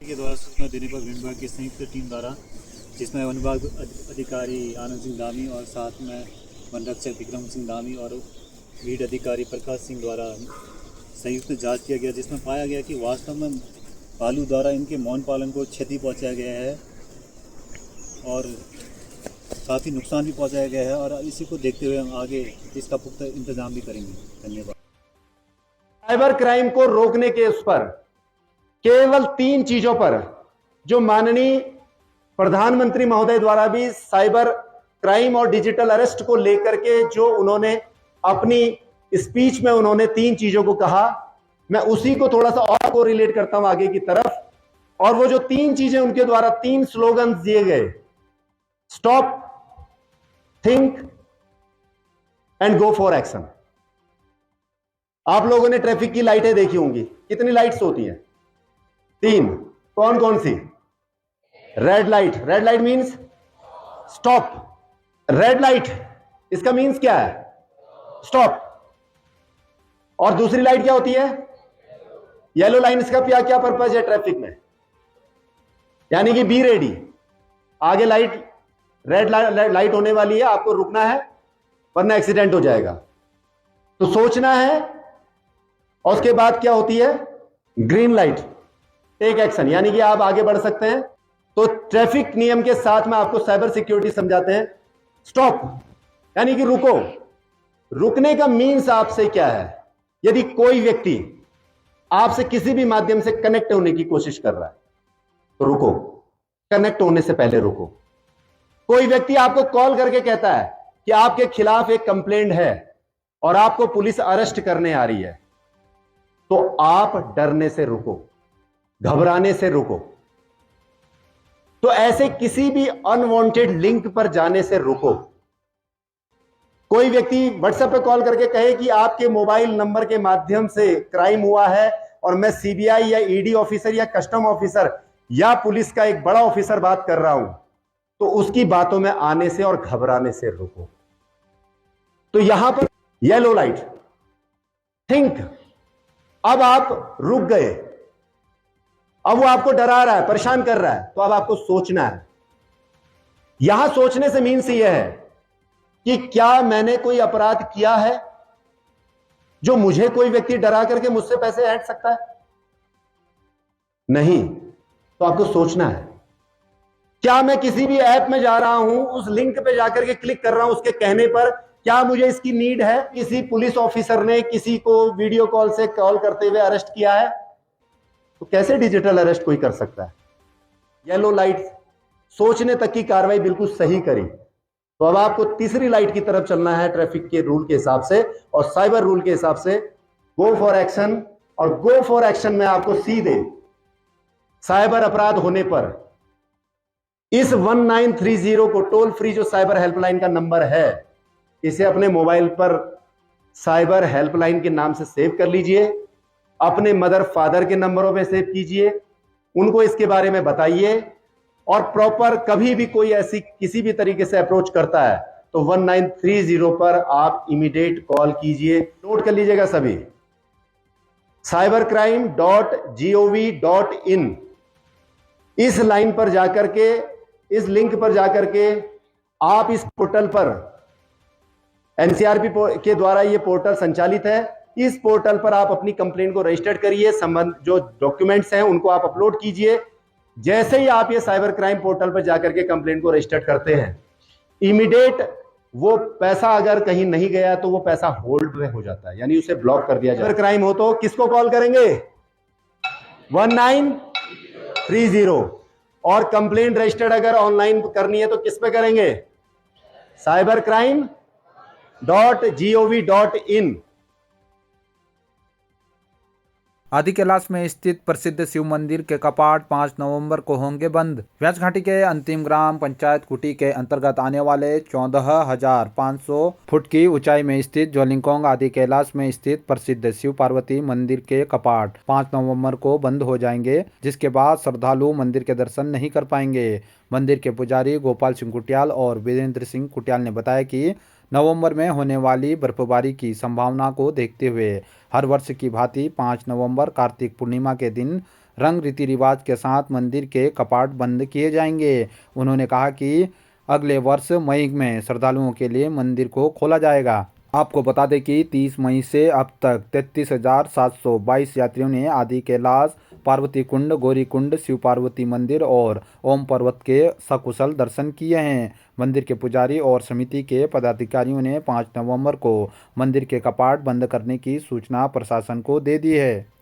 के द्वारा सूचना देने पर वन विभाग की संयुक्त टीम द्वारा, जिसमें वन विभाग अधिकारी आनंद सिंह धामी और साथ में वन रक्षक विक्रम सिंह धामी और लीड अधिकारी प्रकाश सिंह द्वारा संयुक्त जांच किया गया, जिसमें पाया गया कि वास्तव में भालू द्वारा इनके मौन पालन को क्षति पहुंचाया गया है और काफ़ी नुकसान भी पहुंचाया गया है, और इसी को देखते हुए हम आगे इसका पुख्ता इंतजाम भी करेंगे। धन्यवाद। साइबर क्राइम को रोकने के उस पर केवल 3 चीजों पर जो माननीय प्रधानमंत्री महोदय द्वारा भी साइबर क्राइम और डिजिटल अरेस्ट को लेकर के जो उन्होंने अपनी स्पीच में उन्होंने 3 चीजों को कहा, मैं उसी को थोड़ा सा और को रिलेट करता हूं आगे की तरफ। और वो जो 3 चीजें उनके द्वारा 3 स्लोगन दिए गए, stop, think and go for action. आप लोगों ने ट्रैफिक की लाइटें देखी होंगी, कितनी लाइट्स होती हैं? 3। कौन कौन सी? Red light. Red light means stop. Red light इसका मीन्स क्या है? स्टॉप। और दूसरी लाइट क्या होती है? Yellow line. इसका क्या क्या पर्पज है ट्रैफिक में? यानी कि बी रेडी। आगे लाइट रेड लाइट होने वाली है, आपको रुकना है वरना एक्सीडेंट हो जाएगा। तो सोचना है। और उसके बाद क्या होती है? ग्रीन लाइट, टेक एक्शन, यानी कि आप आगे बढ़ सकते हैं। तो ट्रैफिक नियम के साथ में आपको साइबर सिक्योरिटी समझाते हैं। स्टॉप यानी कि रुको। रुकने का मीन्स आपसे क्या है? यदि कोई व्यक्ति आपसे किसी भी माध्यम से कनेक्ट होने की कोशिश कर रहा है तो रुको, कनेक्ट होने से पहले रुको। कोई व्यक्ति आपको कॉल करके कहता है कि आपके खिलाफ एक कंप्लेंट है और आपको पुलिस अरेस्ट करने आ रही है, तो आप डरने से रुको, घबराने से रुको। तो ऐसे किसी भी अनवांटेड लिंक पर जाने से रुको। कोई व्यक्ति व्हाट्सएप पे कॉल करके कहे कि आपके मोबाइल नंबर के माध्यम से क्राइम हुआ है और मैं सीबीआई या ईडी ऑफिसर या कस्टम ऑफिसर या पुलिस का एक बड़ा ऑफिसर बात कर रहा हूं, तो उसकी बातों में आने से और घबराने से रुको। तो यहां पर येलो लाइट, थिंक। अब आप रुक गए, अब वो आपको डरा रहा है, परेशान कर रहा है, तो अब आपको सोचना है। यहां सोचने से मीन्स यह है कि क्या मैंने कोई अपराध किया है जो मुझे कोई व्यक्ति डरा करके मुझसे पैसे ऐंठ सकता है? नहीं। तो आपको सोचना है, क्या मैं किसी भी ऐप में जा रहा हूं, उस लिंक पे जाकर के क्लिक कर रहा हूं उसके कहने पर, क्या मुझे इसकी नीड है? किसी पुलिस ऑफिसर ने किसी को वीडियो कॉल से कॉल करते हुए अरेस्ट किया है, तो कैसे डिजिटल अरेस्ट कोई कर सकता है? येलो लाइट, सोचने तक की कार्रवाई बिल्कुल सही करी। तो अब आपको तीसरी लाइट की तरफ चलना है ट्रैफिक के रूल के हिसाब से और साइबर रूल के हिसाब से। Go for action. और गो फॉर एक्शन में आपको सीधे साइबर अपराध होने पर इस 1930 को, टोल फ्री जो साइबर हेल्पलाइन का नंबर है, इसे अपने मोबाइल पर साइबर हेल्पलाइन के नाम से सेव कर लीजिए। अपने मदर फादर के नंबरों पे सेव कीजिए, उनको इसके बारे में बताइए। और प्रॉपर कभी भी कोई ऐसी किसी भी तरीके से अप्रोच करता है तो 1930 पर आप इमीडिएट कॉल कीजिए। नोट कर लीजिएगा सभी, cybercrime.gov.in। इस लाइन पर जाकर के, इस लिंक पर जाकर के आप इस पोर्टल पर, एनसीआरपी के द्वारा यह पोर्टल संचालित है, इस पोर्टल पर आप अपनी कंप्लेंट को रजिस्टर करिए। संबंध जो डॉक्यूमेंट्स हैं उनको आप अपलोड कीजिए। जैसे ही आप ये साइबर क्राइम पोर्टल पर जाकर के कंप्लेंट को रजिस्टर करते हैं, इमीडिएट वो पैसा अगर कहीं नहीं गया तो वो पैसा होल्ड में हो जाता है, यानी उसे ब्लॉक कर दिया जाता है। साइबर क्राइम हो तो किसको कॉल करेंगे? 1930। और कंप्लेंट रजिस्टर्ड अगर ऑनलाइन करनी है तो किस पे करेंगे? cybercrime.gov.in। आदि कैलाश में स्थित प्रसिद्ध शिव मंदिर के कपाट 5 नवंबर को होंगे बंद। व्यास घाटी के अंतिम ग्राम पंचायत कुटी के अंतर्गत आने वाले 14,500 फुट की ऊंचाई में स्थित ज्वालिंगकोंग आदि कैलाश में स्थित प्रसिद्ध शिव पार्वती मंदिर के कपाट 5 नवंबर को बंद हो जाएंगे, जिसके बाद श्रद्धालु मंदिर के दर्शन नहीं कर पाएंगे। मंदिर के पुजारी गोपाल सिंह कुटियाल और वीरेंद्र सिंह कुटियाल ने बताया कि नवंबर में होने वाली बर्फबारी की संभावना को देखते हुए हर वर्ष की भांति 5 नवंबर कार्तिक पूर्णिमा के दिन रंग रीति रिवाज के साथ मंदिर के कपाट बंद किए जाएंगे। उन्होंने कहा कि अगले वर्ष मई में श्रद्धालुओं के लिए मंदिर को खोला जाएगा। आपको बता दें कि 30 मई से अब तक 33,722 यात्रियों ने आदि कैलाश, पार्वती कुंड, गौरी कुंड, शिव पार्वती मंदिर और ओम पर्वत के सकुशल दर्शन किए हैं। मंदिर के पुजारी और समिति के पदाधिकारियों ने 5 नवंबर को मंदिर के कपाट बंद करने की सूचना प्रशासन को दे दी है।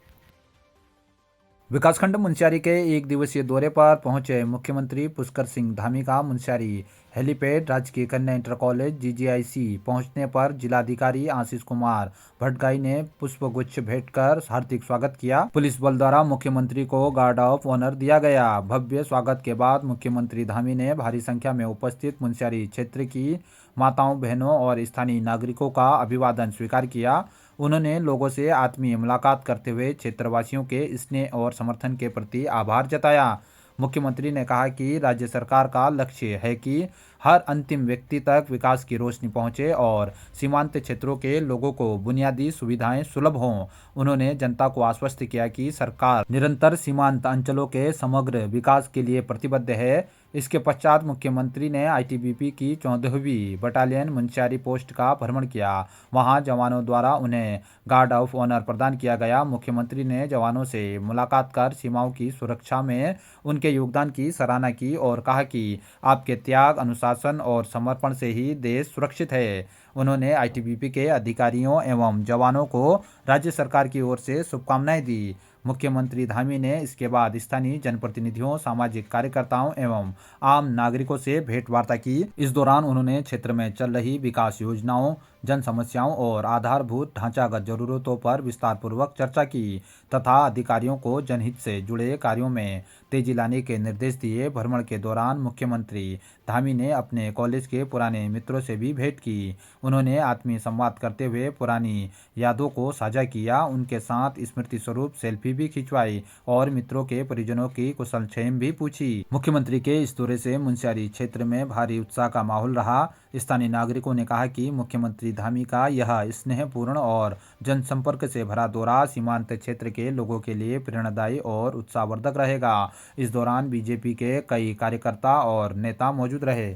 विकासखंड मुनस्यारी के एक दिवसीय दौरे पर पहुंचे मुख्यमंत्री पुष्कर सिंह धामी का मुनस्यारी हेलीपैड राजकीय कन्या इंटर कॉलेज GGIC पहुंचने पर जिलाधिकारी आशीष कुमार भटगाई ने पुष्पगुच्छ भेंट कर हार्दिक स्वागत किया। पुलिस बल द्वारा मुख्यमंत्री को गार्ड ऑफ ऑनर दिया गया। भव्य स्वागत के बाद मुख्यमंत्री धामी ने भारी संख्या में उपस्थित मुनस्यारी क्षेत्र की माताओं, बहनों और स्थानीय नागरिकों का अभिवादन स्वीकार किया। उन्होंने लोगों से आत्मीय मुलाकात करते हुए क्षेत्रवासियों के स्नेह और समर्थन के प्रति आभार जताया। मुख्यमंत्री ने कहा कि राज्य सरकार का लक्ष्य है कि हर अंतिम व्यक्ति तक विकास की रोशनी पहुंचे और सीमांत क्षेत्रों के लोगों को बुनियादी सुविधाएं सुलभ हों। उन्होंने जनता को आश्वस्त किया कि सरकार निरंतर सीमांत अंचलों के समग्र विकास के लिए प्रतिबद्ध है। इसके पश्चात मुख्यमंत्री ने ITBP की 14वीं बटालियन मुनस्यारी पोस्ट का भ्रमण किया। वहां जवानों द्वारा उन्हें गार्ड ऑफ ऑनर प्रदान किया गया। मुख्यमंत्री ने जवानों से मुलाकात कर सीमाओं की सुरक्षा में उनके योगदान की सराहना की और कहा कि आपके त्याग, अनुशासन और समर्पण से ही देश सुरक्षित है। उन्होंने ITBP के अधिकारियों एवं जवानों को राज्य सरकार की ओर से शुभकामनाएं दी। मुख्यमंत्री धामी ने इसके बाद स्थानीय जनप्रतिनिधियों, सामाजिक कार्यकर्ताओं एवं आम नागरिकों से भेंट वार्ता की। इस दौरान उन्होंने क्षेत्र में चल रही विकास योजनाओं, जन समस्याओं और आधारभूत ढांचागत जरूरतों पर विस्तार पूर्वक चर्चा की तथा अधिकारियों को जनहित से जुड़े कार्यों में तेजी लाने के निर्देश दिए। भ्रमण के दौरान मुख्यमंत्री धामी ने अपने कॉलेज के पुराने मित्रों से भी भेंट की। उन्होंने आत्मीय संवाद करते हुए पुरानी यादों को साझा किया। उनके साथ स्मृति स्वरूप सेल्फी भी खिंचवाई और मित्रों के परिजनों की कुशलक्षेम भी पूछी। मुख्यमंत्री के इस दौरे से मुनस्यारी क्षेत्र में भारी उत्साह का माहौल रहा। स्थानीय नागरिकों ने कहा कि मुख्यमंत्री धामी का यह स्नेहपूर्ण और जनसंपर्क से भरा दौरा सीमांत क्षेत्र के लोगों के लिए प्रेरणादायी और उत्साहवर्धक रहेगा। इस दौरान बीजेपी के कई कार्यकर्ता और नेता मौजूद रहे।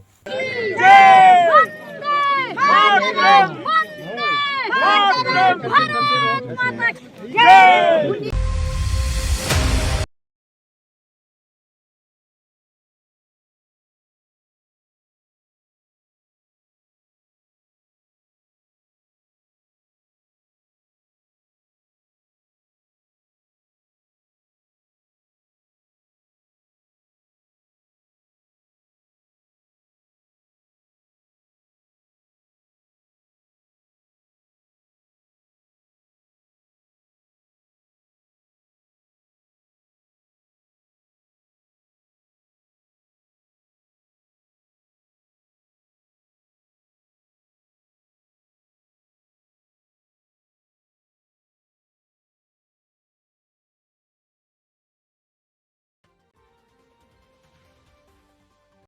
भारत माता की जय।